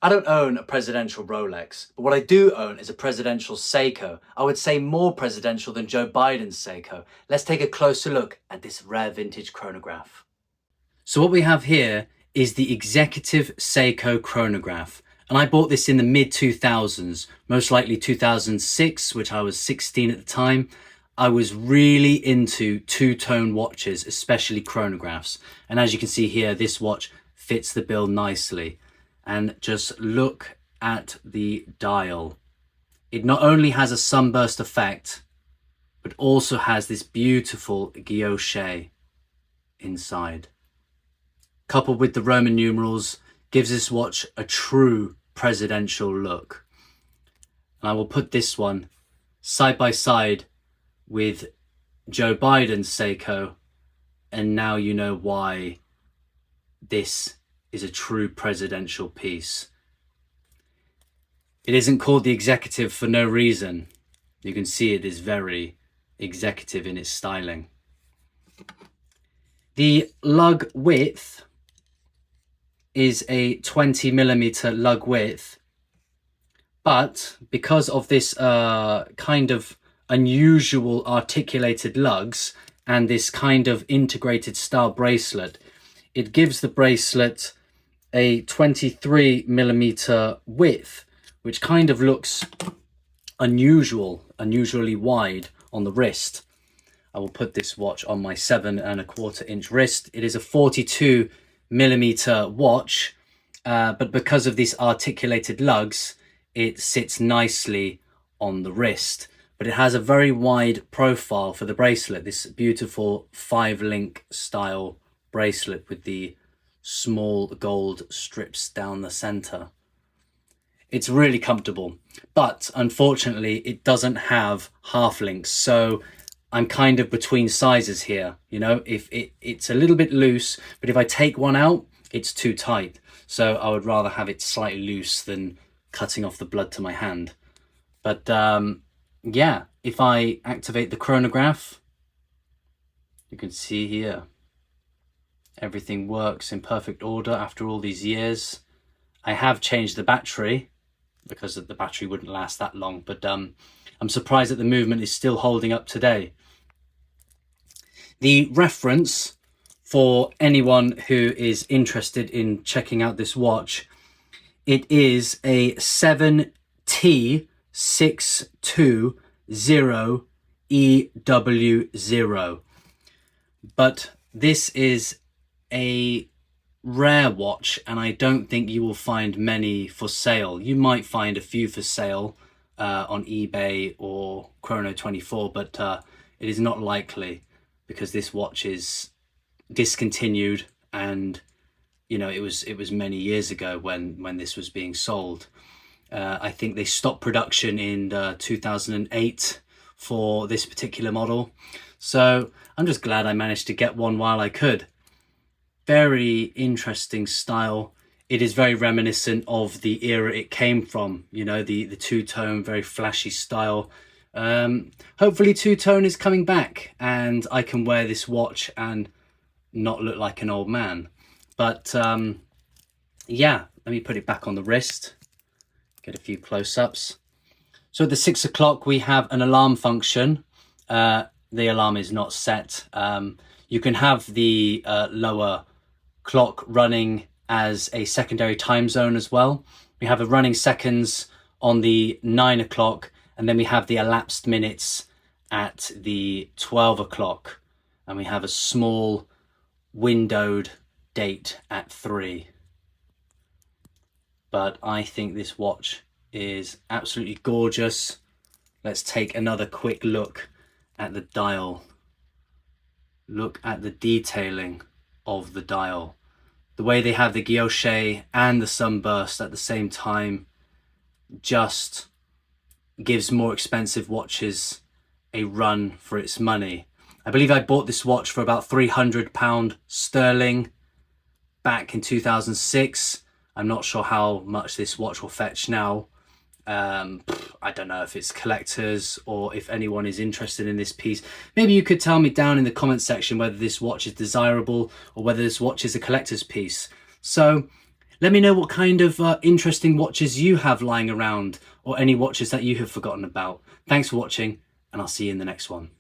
I don't own a presidential Rolex, but what I do own is a presidential Seiko. I would say more presidential than Joe Biden's Seiko. Let's take a closer look at this rare vintage chronograph. So what we have here is the Executive Seiko chronograph. And I bought this in the mid 2000s, most likely 2006, which I was 16 at the time. I was really into two-tone watches, especially chronographs. And as you can see here, this watch fits the bill nicely. And just look at the dial. It not only has a sunburst effect, but also has this beautiful guilloche inside. Coupled with the Roman numerals, gives this watch a true presidential look. And I will put this one side by side with Joe Biden's Seiko, and now you know why this is a true presidential piece. It isn't called the Executive for no reason. You can see it is very executive in its styling. The lug width is a 20mm lug width, but because of this kind of unusual articulated lugs and this kind of integrated style bracelet, it gives the bracelet a 23mm width, which kind of looks unusually wide on the wrist. I will put this watch on my 7¼ inch wrist. It is a 42mm watch, but because of these articulated lugs, it sits nicely on the wrist. But it has a very wide profile for the bracelet, this beautiful 5-link style bracelet with the small gold strips down the center. It's really comfortable, but unfortunately it doesn't have half links, so I'm kind of between sizes here. You know, if it's a little bit loose, but if I take one out, it's too tight. So I would rather have it slightly loose than cutting off the blood to my hand. But yeah, if I activate the chronograph, you can see here, everything works in perfect order after all these years. I have changed the battery because the battery wouldn't last that long, but I'm surprised that the movement is still holding up today. The reference for anyone who is interested in checking out this watch, it is a 7T620EW0. But this is a rare watch, and I don't think you will find many for sale. You might find a few for sale on eBay or Chrono24, but it is not likely, because this watch is discontinued, and you know, it was many years ago when this was being sold. I think they stopped production in 2008 for this particular model, so I'm just glad I managed to get one while I could. Very interesting style. It is very reminiscent of the era it came from, you know, the two-tone, very flashy style. Hopefully two-tone is coming back and I can wear this watch and not look like an old man. But yeah, let me put it back on the wrist, get a few close-ups. So at the 6 o'clock we have an alarm function. The alarm is not set. You can have the lower clock running as a secondary time zone as well. We have a running seconds on the 9 o'clock, and then we have the elapsed minutes at the 12 o'clock, and we have a small windowed date at 3. But I think this watch is absolutely gorgeous. Let's take another quick look at the dial. Look at the detailing of the dial. The way they have the guilloche and the sunburst at the same time just gives more expensive watches a run for its money. I believe I bought this watch for about £300 sterling back in 2006. I'm not sure how much this watch will fetch now. I don't know if it's collectors or if anyone is interested in this piece. Maybe you could tell me down in the comment section whether this watch is desirable or whether this watch is a collector's piece. So Let me know what kind of interesting watches you have lying around, or any watches that you have forgotten about. Thanks for watching, and I'll see you in the next one.